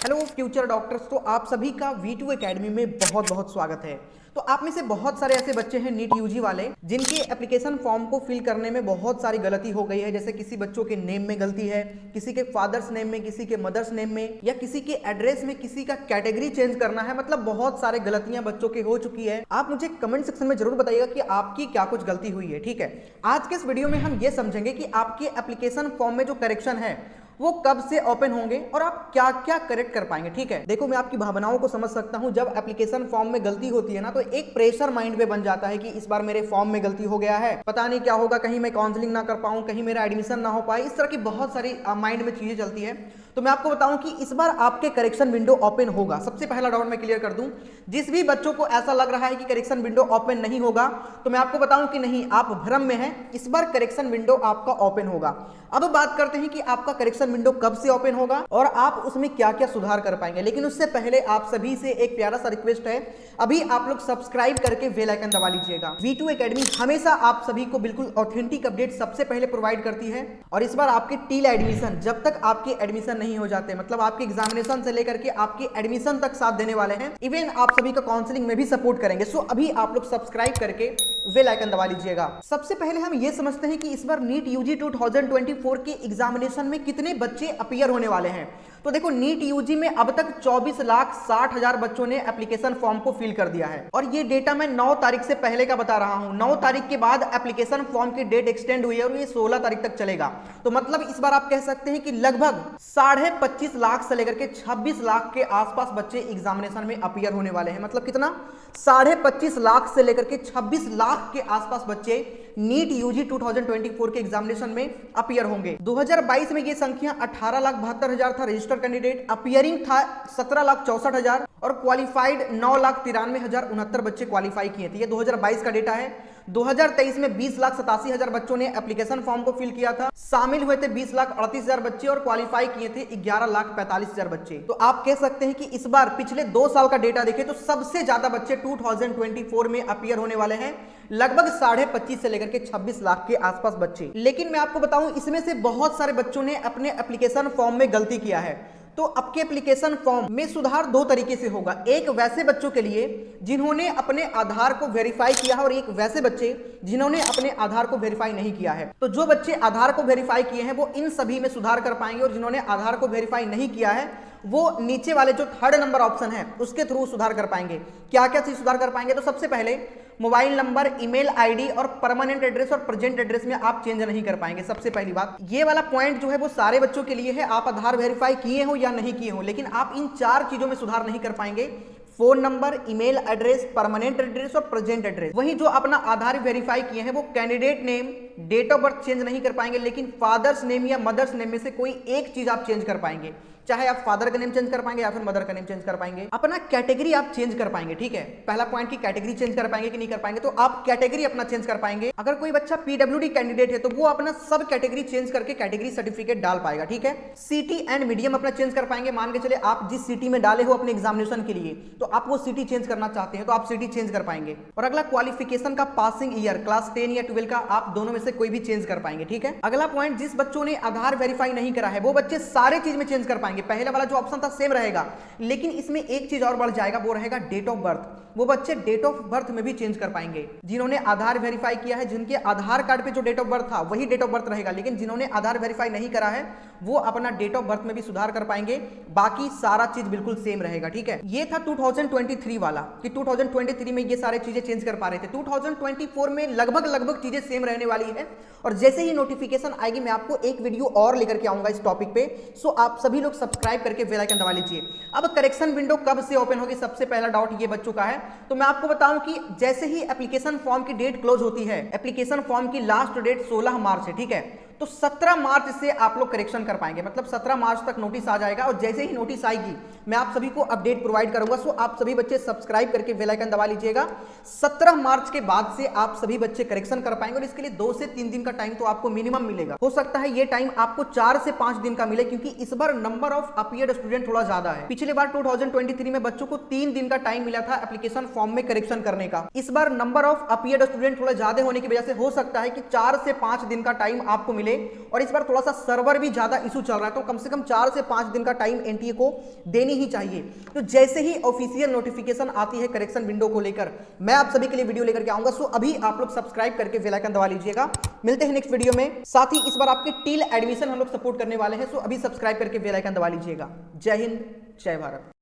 Hello future doctors. तो आप सभी का V2 एकेडमी में बहुत बहुत स्वागत है। तो आप में से बहुत सारे ऐसे बच्चे हैं नीट यूजी वाले जिनके एप्लीकेशन फॉर्म को फिल करने में बहुत सारी गलती हो गई है। जैसे किसी बच्चों के नेम में गलती है, किसी के फादर्स नेम में, किसी के मदर्स नेम में, या किसी के एड्रेस में किसी का कैटेगरी चेंज करना है। मतलब बहुत सारे गलतियां बच्चों की हो चुकी है। आप मुझे कमेंट सेक्शन में जरूर बताइएगा कि आपकी क्या कुछ गलती हुई है। ठीक है, आज के इस वीडियो में हम ये समझेंगे कि आपके एप्लीकेशन फॉर्म में जो करेक्शन है वो कब से ओपन होंगे और आप क्या क्या करेक्ट कर पाएंगे। ठीक है, देखो मैं आपकी भावनाओं को समझ सकता हूं। जब एप्लीकेशन फॉर्म में गलती होती है ना, तो एक प्रेशर माइंड में बन जाता है कि इस बार मेरे फॉर्म में गलती हो गया है, पता नहीं क्या होगा, कहीं मैं काउंसलिंग ना कर पाऊं, कहीं मेरा एडमिशन ना हो पाए। इस तरह की बहुत सारी माइंड में चीजें चलती है। तो मैं आपको बताऊं कि इस बार आपके करेक्शन विंडो ओपन होगा। सबसे पहला डाउट मैं क्लियर कर दूं, जिस भी बच्चों को ऐसा लग रहा है कि करेक्शन विंडो ओपन नहीं होगा, तो मैं आपको बताऊं कि नहीं, आप भ्रम में हैं। इस बार करेक्शन विंडो आपका ओपन होगा। अब बात करते हैं कि आपका करेक्शन विंडो कब से ओपन होगा और आप उसमें क्या क्या सुधार कर पाएंगे। लेकिन उससे पहले आप सभी से एक प्यारा सा रिक्वेस्ट है, अभी आप लोग सब्सक्राइब करके बेल आइकन दबा लीजिएगा। V2 एकेडमी हमेशा आप सभी को बिल्कुल ऑथेंटिक अपडेट सबसे पहले प्रोवाइड करती है। और इस बार आपके टील एडमिशन, जब तक आपके एडमिशन नहीं हो जाते, मतलब आपके एग्जामिनेशन से लेकर के आपके एडमिशन तक साथ देने वाले हैं। इवन आप सभी का काउंसलिंग में भी सपोर्ट करेंगे। सो अभी आप लोग सब्सक्राइब करके बेल आइकन दबा लीजिएगा। सबसे पहले हम ये समझते हैं कि इस बार नीट यूजी 2024 के एग्जामिनेशन में कितने बच्चे अपीयर होने वाले हैं। तो देखो, नीट यूजी में अब तक 24,60,000 बच्चों ने एप्लीकेशन फॉर्म को फिल कर दिया है। और ये डेटा मैं 9 तारीख से पहले का बता रहा हूं। 9 तारीख के बाद एप्लीकेशन फॉर्म की डेट एक्सटेंड हुई है और ये 16 तारीख तक चलेगा। तो मतलब इस बार आप कह सकते हैं कि लगभग 25.5 लाख से लेकर के 26 लाख के आसपास बच्चे एग्जामिनेशन में अपीयर होने वाले हैं। मतलब कितना, 25.5 लाख से लेकर के 26 लाख के आसपास बच्चे नीट यूजी 2024 के एग्जामिनेशन में अपीयर होंगे। 2022 में ये संख्या 18,72,000 था। रजिस्टर्ड कैंडिडेट अपीयरिंग था 17,64,000 और क्वालिफाइड 9,93,069 बच्चे क्वालिफाई किए थे। ये 2022 का डेटा है। 2023 में 20,87,000 बच्चों ने एप्लीकेशन फॉर्म को फिल किया था। शामिल हुए थे 20,38,000 बच्चे और क्वालिफाई किए थे 11,45,000 बच्चे। तो आप कह सकते हैं कि इस बार पिछले 2 साल का डेटा देखें तो सबसे ज्यादा बच्चे 2024 में अपीयर होने वाले हैं, लगभग 25.5 से लेकर के 26 लाख के आसपास बच्चे। लेकिन मैं आपको बताऊं, इसमें से बहुत सारे बच्चों ने अपने एप्लीकेशन फॉर्म में गलती किया है। तो आपके एप्लीकेशन फॉर्म में सुधार 2 तरीके से होगा। एक वैसे बच्चों के लिए जिन्होंने अपने आधार को वेरीफाई किया है और एक वैसे बच्चे जिन्होंने अपने आधार को वेरीफाई नहीं किया है। तो जो बच्चे आधार को वेरीफाई किए हैं वो इन सभी में सुधार कर पाएंगे, और जिन्होंने आधार को वेरीफाई नहीं किया है वो नीचे वाले जो 3rd नंबर ऑप्शन है उसके थ्रू सुधार कर पाएंगे। क्या क्या चीज सुधार कर पाएंगे? तो सबसे पहले मोबाइल नंबर, ईमेल आईडी और परमानेंट एड्रेस और प्रेजेंट एड्रेस में आप चेंज नहीं कर पाएंगे। सबसे पहली बात, ये वाला पॉइंट जो है वो सारे बच्चों के लिए है, आप आधार वेरीफाई किए हो या नहीं किए हो, लेकिन आप इन 4 चीजों में सुधार नहीं कर पाएंगे। Phone number, email address, permanent address और प्रेजेंट एड्रेस। वहीं जो अपना आधार वेरीफाई किए हैं वो candidate name, date of birth change नहीं कर पाएंगे, लेकिन फादर्स नेम या मदर्स नेम में से कोई एक चीज आप चेंज कर पाएंगे। चाहे आप फादर का नेम चेंज कर पाएंगे या फिर मदर का नेम चेंज कर पाएंगे। अपना कैटेगरी आप चेंज कर पाएंगे। ठीक है, पहला पॉइंट की कैटेगरी चेंज कर पाएंगे कि नहीं कर पाएंगे, तो आप कैटेगरी अपना चेंज कर पाएंगे। अगर कोई बच्चा पीडब्ल्यूडी कैंडिडेट है तो वो अपना सब कैटेगरी चेंज करके कैटेगरी सर्टिफिकेट डाल पाएगा। ठीक है, सिटी एंड मीडियम अपना चेंज कर पाएंगे। मान के चले आप जिस सिटी में डाले हो अपने एग्जामिनेशन के लिए, तो आप वो सिटी चेंज करना चाहते हैं तो आप सिटी चेंज कर पाएंगे। और अगला क्वालिफिकेशन का पासिंग ईयर, क्लास 10 या 12 का, आप दोनों में से कोई भी चेंज कर पाएंगे। ठीक है, अगला पॉइंट, जिस बच्चों ने आधार वेरीफाई नहीं करा है वो बच्चे सारे चीज में चेंज कर पाएंगे। पहले वाला जो था सेम रहेगा, लेकिन इसमें एक चीज और बढ़ जाएगा, वो रहेगा डेट ऑफ बर्थ। वो बच्चे डेट ऑफ बर्थ में भी चेंज कर पाएंगे। जिन्होंने आधार वेरीफाई किया है, जिनके आधार कार्ड पे जो डेट ऑफ बर्थ था वही डेट ऑफ बर्थ रहेगा, लेकिन जिन्होंने आधार वेरीफाई नहीं करा है वो अपना डेट ऑफ बर्थ में भी सुधार कर पाएंगे। बाकी सारा चीज बिल्कुल सेम रहेगा। ठीक है, ये था 2023 वाला कि 2023 में ये सारे चीजें चेंज कर पा रहे थे। 2024 में लगभग चीजें सेम रहने वाली है। और जैसे ही नोटिफिकेशन आएगी मैं आपको एक वीडियो और लेकर के आऊंगा इस टॉपिक पे। सो आप सभी लोग सब्सक्राइब करके बेल आइकन दबा लीजिए। अब करेक्शन विंडो कब से ओपन होगी, सबसे पहला डाउट ये बच्चों का है। तो मैं आपको बताऊं कि जैसे ही एप्लीकेशन फॉर्म की डेट क्लोज होती है, एप्लीकेशन फॉर्म की लास्ट डेट 16 मार्च है। ठीक है, तो 17 मार्च से आप लोग करेक्शन कर पाएंगे। मतलब 17 मार्च तक नोटिस आ जाएगा और जैसे ही नोटिस आएगी मैं आप सभी को अपडेट प्रोवाइड करूंगा। सो आप सभी बच्चे सब्सक्राइब करके बेल आइकन दबा लीजिएगा। 17 मार्च के बाद से आप सभी बच्चे करेक्शन कर पाएंगे और इसके लिए 2 से 3 दिन का टाइम तो आपको मिनिमम मिलेगा। हो सकता है ये टाइम आपको 4 से 5 दिन का मिले, क्योंकि इस बार नंबर ऑफ अपीयर्ड स्टूडेंट थोड़ा ज्यादा है। पिछले बार 2023 में बच्चों को 3 दिन का टाइम मिला था एप्लीकेशन फॉर्म में करेक्शन करने का। इस बार नंबर ऑफ अपीयर्ड स्टूडेंट थोड़ा ज्यादा होने की वजह से हो सकता है कि 4 से 5 दिन का टाइम आपको मिले होंगे। और इस बार थोड़ा सा सर्वर भी ज्यादा इशू चल रहा है, तो कम से कम 4 से 5 दिन का टाइम एनटीए को देनी ही चाहिए। तो जैसे ही ऑफिशियल नोटिफिकेशन आती है करेक्शन विंडो को लेकर, मैं आप सभी के लिए वीडियो लेकर के आऊंगा। सो अभी आप लोग सब्सक्राइब करके बेल आइकन दबा लीजिएगा। मिलते हैं नेक्स्ट वीडियो में। साथ ही इस बार आपके टील एडमिशन हम लोग सपोर्ट करने वाले हैं, सो अभी सब्सक्राइब करके बेल आइकन दबा लीजिएगा। जय हिंद, जय भारत।